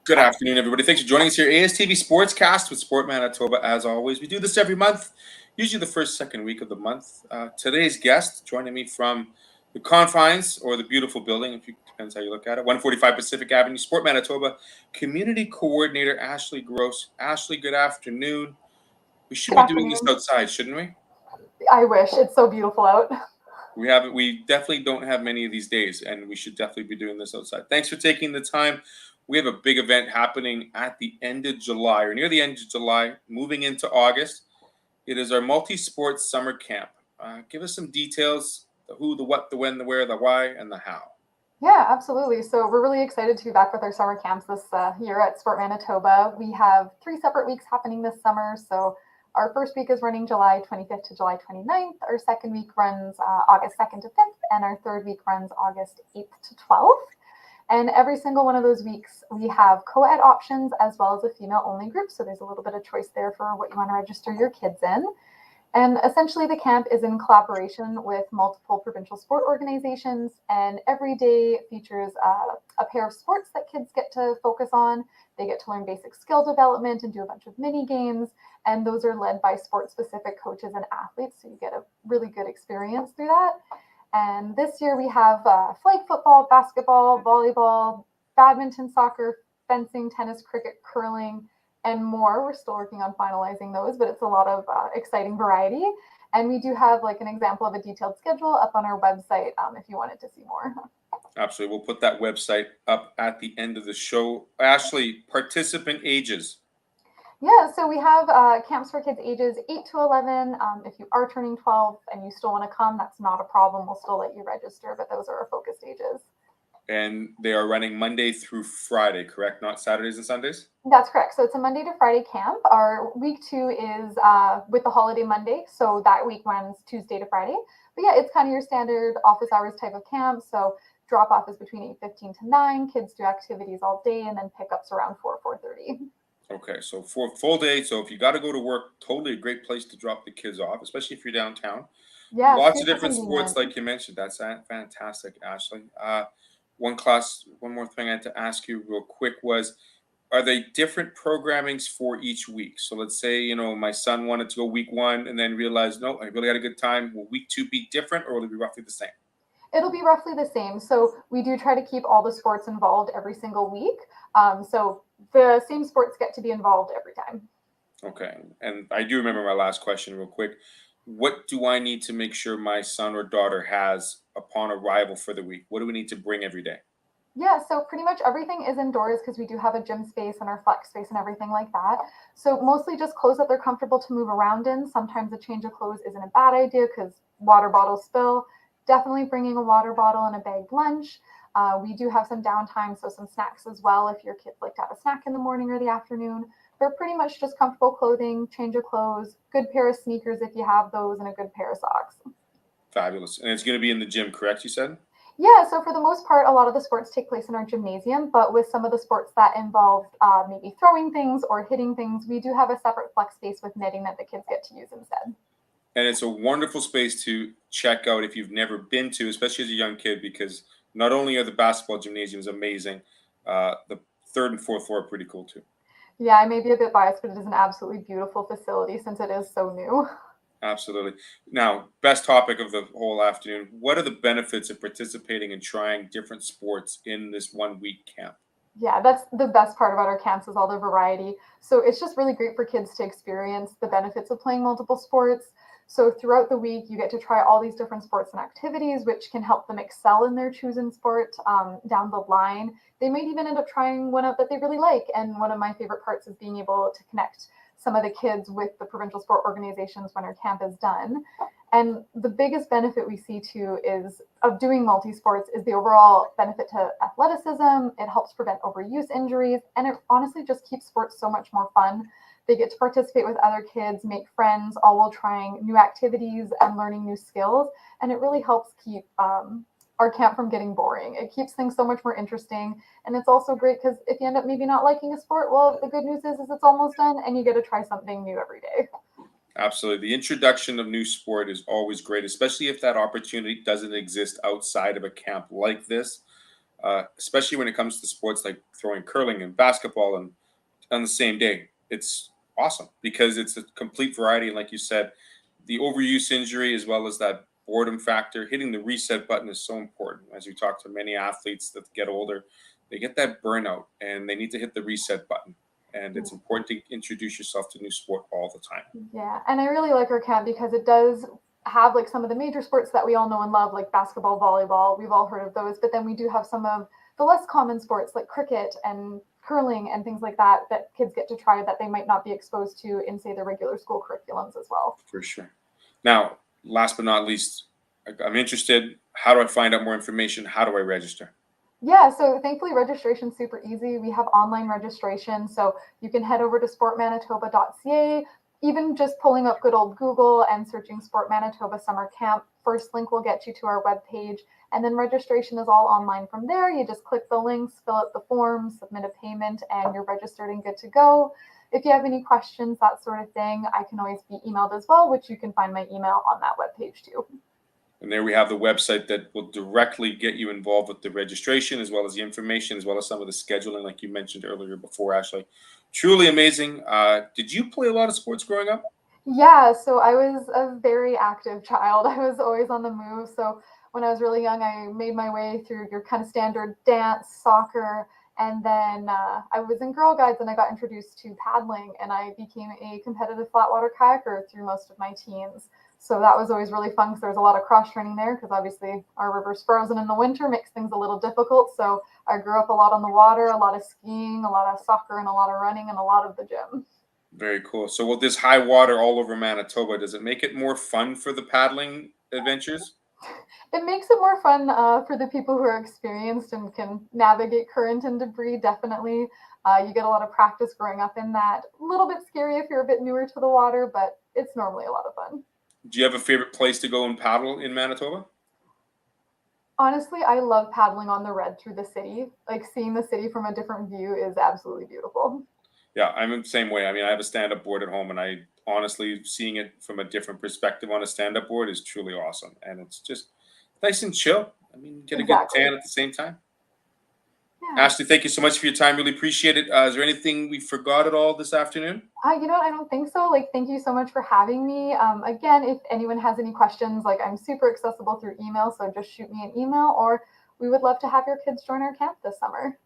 Good afternoon, everybody. Thanks for joining us here. ASTV Sportscast with Sport Manitoba. As always, we do this every month, usually the second week of the month. Today's guest joining me from the confines or the beautiful building, if you depends how you look at it, 145 Pacific Avenue, Sport Manitoba, Community Coordinator Ashley Grose. Ashley, good afternoon. We should Good be doing this afternoon. outside, shouldn't we? I wish. It's so beautiful out. We haven't. We definitely don't have many of these days, and we should definitely be doing this outside. Thanks for taking the time. We have a big event happening at the end of July, or near the end of July, moving into August. It is our MultiSports summer camp. Give us some details: the who, the what, the when, the where, the why, and the how. Yeah, absolutely. So we're really excited to be back with our summer camps this year at Sport Manitoba. We have 3 separate weeks happening this summer. So our first week is running July 25th to July 29th. Our second week runs August 2nd to 5th. And our third week runs August 8th to 12th. And every single one of those weeks, we have co-ed options as well as a female-only group. So there's a little bit of choice there for what you want to register your kids in. And essentially, the camp is in collaboration with multiple provincial sport organizations. And every day features a pair of sports that kids get to focus on. They get to learn basic skill development and do a bunch of mini games. And those are led by sport-specific coaches and athletes. So you get a really good experience through that. And this year we have flag football, basketball, volleyball, badminton, soccer, fencing, tennis, cricket, curling, and more. We're still working on finalizing those, but it's a lot of exciting variety. And we do have like an example of a detailed schedule up on our website if you wanted to see more. Absolutely, we'll put that website up at the end of the show. Ashley, participant ages. Yeah, so we have camps for kids ages 8 to 11. If you are turning 12 and you still want to come, that's not a problem. We'll still let you register, but those are our focused ages. And they are running Monday through Friday, correct? Not Saturdays and Sundays? That's correct. So it's a Monday to Friday camp. Our week 2 is with the holiday Monday. So that week runs Tuesday to Friday. But yeah, it's kind of your standard office hours type of camp. So drop off is between 8:15 to 9. Kids do activities all day and then pickups around 4:30. Okay, so for full day, so if you got to go to work, totally a great place to drop the kids off, especially if you're downtown. Yeah, Lots of super different sports, convenient. like you mentioned. That's fantastic, Ashley. One more thing I had to ask you real quick was, are they different programmings for each week? So let's say, my son wanted to go week 1 and then realized, no, I really had a good time. Will week 2 be different or will it be roughly the same? It'll be roughly the same. So we do try to keep all the sports involved every single week. So the same sports get to be involved every time. Okay. And I do remember my last question real quick. What do I need to make sure my son or daughter has upon arrival for the week? What do we need to bring every day? Yeah, so pretty much everything is indoors because we do have a gym space and our flex space and everything like that. So mostly just clothes that they're comfortable to move around in. Sometimes a change of clothes isn't a bad idea because water bottles spill. Definitely bringing a water bottle and a bagged lunch. We do have some downtime, so some snacks as well if your kids like to have a snack in the morning or the afternoon. But pretty much just comfortable clothing, change of clothes, good pair of sneakers if you have those, and a good pair of socks. Fabulous. And it's going to be in the gym, correct? You said? Yeah, so for the most part, a lot of the sports take place in our gymnasium, but with some of the sports that involve maybe throwing things or hitting things, we do have a separate flex space with netting that the kids get to use instead. And it's a wonderful space to check out if you've never been to, especially as a young kid, because not only are the basketball gymnasiums amazing, the third and fourth floor are pretty cool too. Yeah, I may be a bit biased, but it is an absolutely beautiful facility since it is so new. Absolutely. Now, best topic of the whole afternoon. What are the benefits of participating and trying different sports in this 1 week camp? Yeah, that's the best part about our camps is all the variety. So it's just really great for kids to experience the benefits of playing multiple sports. So throughout the week, you get to try all these different sports and activities, which can help them excel in their chosen sport down the line. They might even end up trying one out that they really like. And one of my favorite parts is being able to connect some of the kids with the provincial sport organizations when our camp is done. And the biggest benefit we see too is of doing multi-sports is the overall benefit to athleticism. It helps prevent overuse injuries, and it honestly just keeps sports so much more fun. They get to participate with other kids, make friends, all while trying new activities and learning new skills. And it really helps keep our camp from getting boring. It keeps things so much more interesting. And it's also great because if you end up maybe not liking a sport, well, the good news is it's almost done and you get to try something new every day. Absolutely. The introduction of new sport is always great, especially if that opportunity doesn't exist outside of a camp like this. especially when it comes to sports like throwing curling and basketball and on the same day. It's awesome because it's a complete variety. And like you said, the overuse injury as well as that boredom factor, hitting the reset button is so important. As we talk to many athletes that get older, they get that burnout and they need to hit the reset button. And it's important to introduce yourself to new sport all the time. Yeah, and I really like our camp because it does have like some of the major sports that we all know and love, like basketball, volleyball. We've all heard of those, but then we do have some of the less common sports like cricket and curling and things like that that kids get to try that they might not be exposed to in, say, the regular school curriculums as well. For sure. Now, last but not least, I'm interested. How do I find out more information? How do I register? Yeah, so thankfully registration's super easy. We have online registration, so you can head over to sportmanitoba.ca. Even just pulling up good old Google and searching Sport Manitoba Summer Camp, first link will get you to our webpage, and then registration is all online from there. You just click the links, fill out the forms, submit a payment, and you're registered and good to go. If you have any questions, that sort of thing, I can always be emailed as well, which you can find my email on that webpage too. And there we have the website that will directly get you involved with the registration, as well as the information, as well as some of the scheduling, like you mentioned earlier before, Ashley. Truly amazing. Did you play a lot of sports growing up? Yeah, so I was a very active child. I was always on the move. So when I was really young, I made my way through your kind of standard dance, soccer, and then I was in Girl Guides and I got introduced to paddling and I became a competitive flatwater kayaker through most of my teens. So that was always really fun because there was a lot of cross training there because obviously our river's frozen in the winter, makes things a little difficult. So I grew up a lot on the water, a lot of skiing, a lot of soccer, and a lot of running, and a lot of the gym. Very cool. So with this high water all over Manitoba, does it make it more fun for the paddling adventures? It makes it more fun for the people who are experienced and can navigate current and debris, definitely. You get a lot of practice growing up in that. A little bit scary if you're a bit newer to the water, but it's normally a lot of fun. Do you have a favorite place to go and paddle in Manitoba? Honestly, I love paddling on the red through the city. Like seeing the city from a different view is absolutely beautiful. Yeah, I'm the same way. I mean, I have a stand-up board at home, and I honestly seeing it from a different perspective on a stand-up board is truly awesome, and it's just nice and chill. I mean, get a good Exactly. tan at the same time. Yeah. Ashley, thank you so much for your time. Really appreciate it. Is there anything we forgot at all this afternoon? You know what? I don't think so. Like, thank you so much for having me. Again, if anyone has any questions, like I'm super accessible through email, so just shoot me an email, or we would love to have your kids join our camp this summer.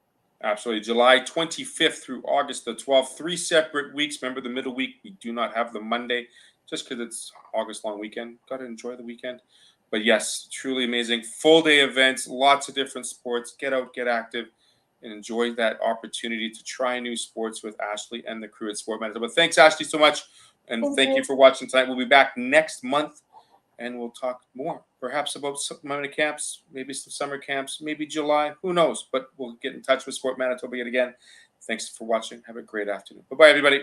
Absolutely. July 25th through August the 12th, 3 separate weeks. Remember the middle week, we do not have the Monday just because it's August long weekend. Got to enjoy the weekend. But yes, truly amazing. Full day events, lots of different sports. Get out, get active, and enjoy that opportunity to try new sports with Ashley and the crew at Sport Manitoba. But thanks, Ashley, so much. And Thank thank you you. for watching tonight. We'll be back next month and we'll talk more, perhaps about some minor camps, maybe some summer camps, maybe July. Who knows? But we'll get in touch with Sport Manitoba yet again. Thanks for watching. Have a great afternoon. Bye-bye, everybody.